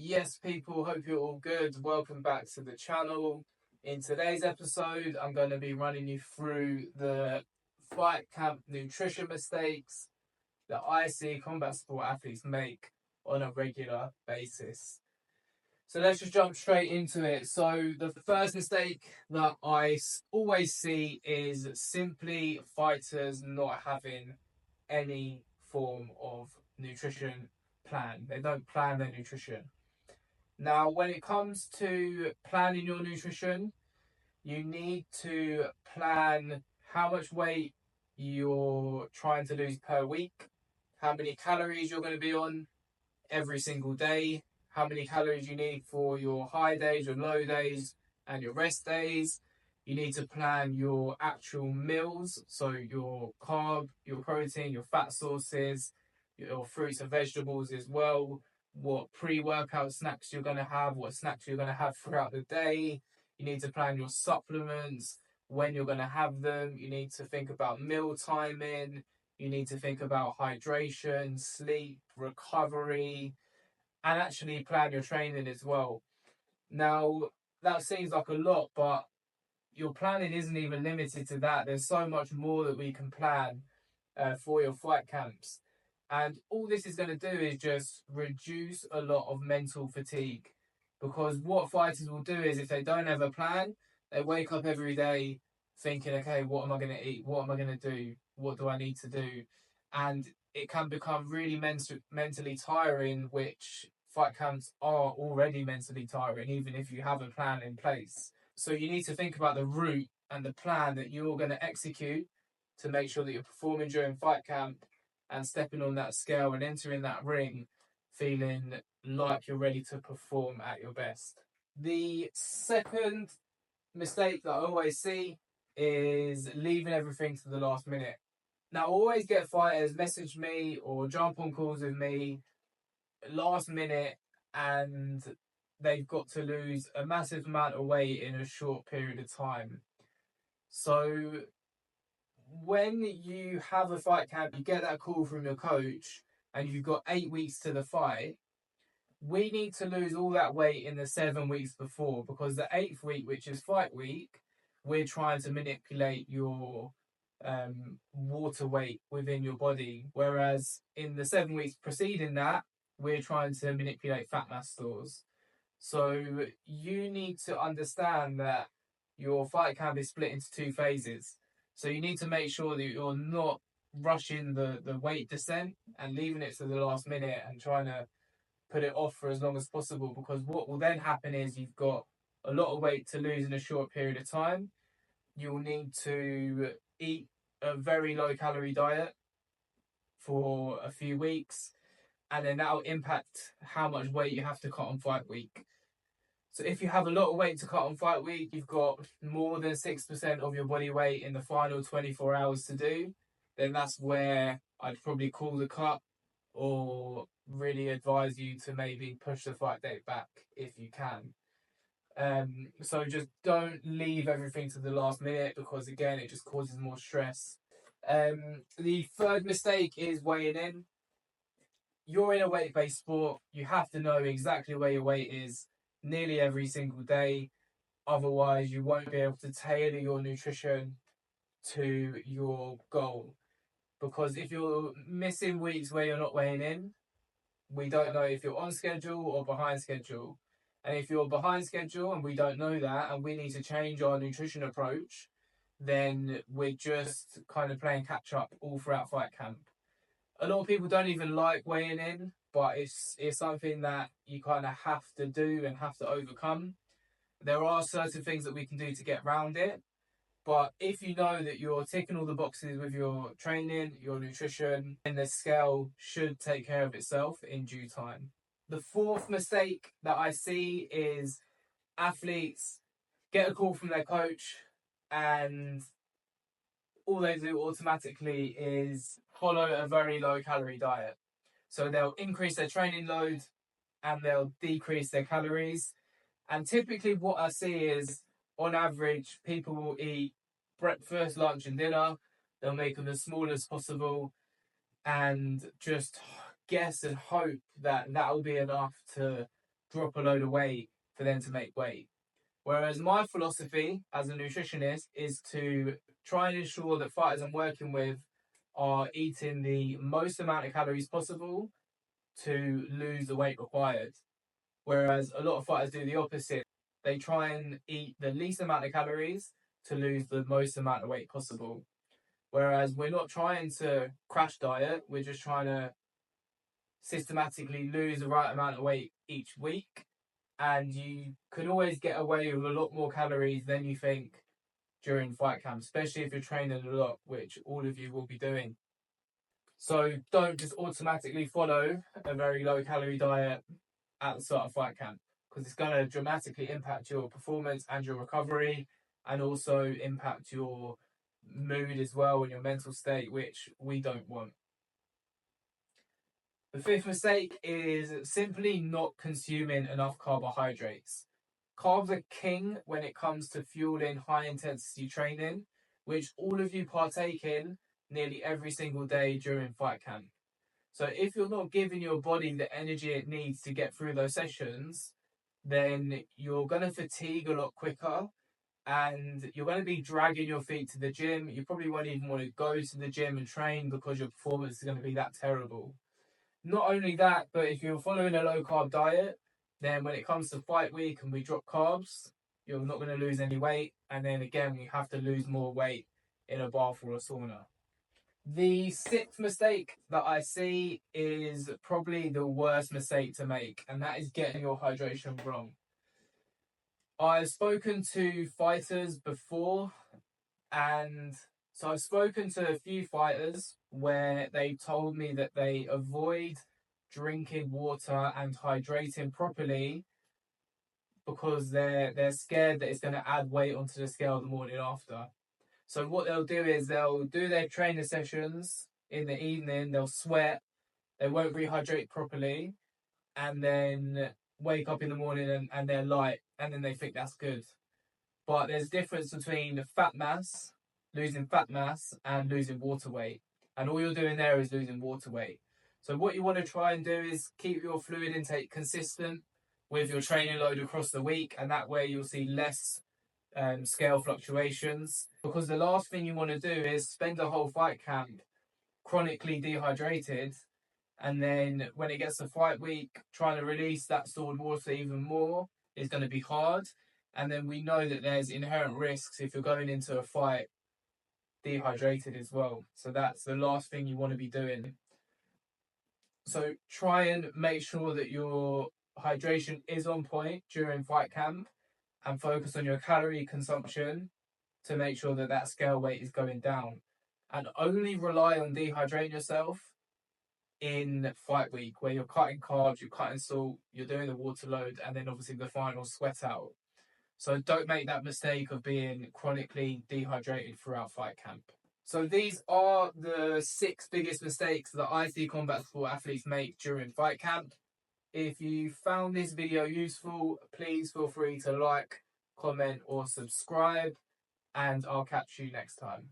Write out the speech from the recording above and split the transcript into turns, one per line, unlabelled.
Yes, people, hope you're all good. Welcome back to the channel. In today's episode, I'm going to be running you through the fight camp nutrition mistakes that I see combat sport athletes make on a regular basis. So let's just jump straight into it. So the first mistake that I always see is simply fighters not having any form of nutrition plan. They don't plan their nutrition. Now, when it comes to planning your nutrition, you need to plan how much weight you're trying to lose per week, how many calories you're going to be on every single day, how many calories you need for your high days, your low days, and your rest days. You need to plan your actual meals, so your carb, your protein, your fat sources, your fruits and vegetables as well, what pre-workout snacks you're going to have, what snacks you're going to have throughout the day. You need to plan your supplements, when you're going to have them. You need to think about meal timing. You need to think about hydration, sleep, recovery, and actually plan your training as well. Now, that seems like a lot, but your planning isn't even limited to that. There's so much more that we can plan for your fight camps. And all this is going to do is just reduce a lot of mental fatigue. Because what fighters will do is, if they don't have a plan, they wake up every day thinking, okay, what am I going to eat? What am I going to do? What do I need to do? And it can become really mentally tiring, which fight camps are already mentally tiring, even if you have a plan in place. So you need to think about the route and the plan that you're going to execute to make sure that you're performing during fight camp and stepping on that scale and entering that ring feeling like you're ready to perform at your best. The second mistake that I always see is leaving everything to the last minute. Now, I always get fighters message me or jump on calls with me last minute, and they've got to lose a massive amount of weight in a short period of time. So when you have a fight camp, you get that call from your coach and you've got 8 weeks to the fight. We need to lose all that weight in the 7 weeks before, because the 8th week, which is fight week, we're trying to manipulate your water weight within your body. Whereas in the 7 weeks preceding that, we're trying to manipulate fat mass stores. So you need to understand that your fight camp is split into 2 phases. So you need to make sure that you're not rushing the weight descent and leaving it to the last minute and trying to put it off for as long as possible, because what will then happen is you've got a lot of weight to lose in a short period of time. You'll need to eat a very low calorie diet for a few weeks, and then that'll impact how much weight you have to cut on fight week. So if you have a lot of weight to cut on fight week, you've got more than 6% of your body weight in the final 24 hours to do, then that's where I'd probably call the cut or really advise you to maybe push the fight date back if you can. So just don't leave everything to the last minute, because again, it just causes more stress. The third mistake is weighing in. You're in a weight-based sport. You have to know exactly where your weight is nearly every single day. Otherwise, you won't be able to tailor your nutrition to your goal. Because if you're missing weeks where you're not weighing in, we don't know if you're on schedule or behind schedule. And if you're behind schedule and we don't know that, and we need to change our nutrition approach, then we're just kind of playing catch up all throughout fight camp. A lot of people don't even like weighing in, but it's something that you kind of have to do and have to overcome. There are certain things that we can do to get around it, but if you know that you're ticking all the boxes with your training, your nutrition, then the scale should take care of itself in due time. The fourth mistake that I see is athletes get a call from their coach and all they do automatically is follow a very low calorie diet. So they'll increase their training load and they'll decrease their calories. And typically what I see is, on average, people will eat breakfast, lunch and dinner. They'll make them as small as possible and just guess and hope that that will be enough to drop a load of weight for them to make weight. Whereas my philosophy as a nutritionist is to try and ensure that fighters I'm working with are eating the most amount of calories possible to lose the weight required. Whereas a lot of fighters do the opposite. They try and eat the least amount of calories to lose the most amount of weight possible. Whereas we're not trying to crash diet, we're just trying to systematically lose the right amount of weight each week. And you can always get away with a lot more calories than you think during fight camp, especially if you're training a lot, which all of you will be doing. So don't just automatically follow a very low calorie diet at the start of fight camp, because it's going to dramatically impact your performance and your recovery, and also impact your mood as well and your mental state, which we don't want. The fifth mistake is simply not consuming enough carbohydrates. Carbs are king when it comes to fueling high intensity training, which all of you partake in nearly every single day during fight camp. So if you're not giving your body the energy it needs to get through those sessions, then you're going to fatigue a lot quicker, and you're going to be dragging your feet to the gym. You probably won't even want to go to the gym and train because your performance is going to be that terrible. Not only that, but if you're following a low carb diet, then when it comes to fight week and we drop carbs, you're not going to lose any weight. And then again, we have to lose more weight in a bath or a sauna. The sixth mistake that I see is probably the worst mistake to make, and that is getting your hydration wrong. I've spoken to fighters before, and so I've spoken to a few fighters where they told me that they avoid drinking water and hydrating properly because they're scared that it's going to add weight onto the scale the morning after. So what they'll do is they'll do their training sessions in the evening, they'll sweat, they won't rehydrate properly, and then wake up in the morning and they're light, and then they think that's good. But there's a difference between losing fat mass, and losing water weight. And all you're doing there is losing water weight. So what you want to try and do is keep your fluid intake consistent with your training load across the week, and that way you'll see less scale fluctuations, because the last thing you want to do is spend a whole fight camp chronically dehydrated, and then when it gets to fight week, trying to release that stored water even more is going to be hard. And then we know that there's inherent risks if you're going into a fight dehydrated as well. So that's the last thing you want to be doing. So try and make sure that your hydration is on point during fight camp, and focus on your calorie consumption to make sure that that scale weight is going down. And only rely on dehydrating yourself in fight week, where you're cutting carbs, you're cutting salt, you're doing the water load, and then obviously the final sweat out. So don't make that mistake of being chronically dehydrated throughout fight camp. So these are the 6 biggest mistakes that I see combat sport athletes make during fight camp. If you found this video useful, please feel free to like, comment, or subscribe, and I'll catch you next time.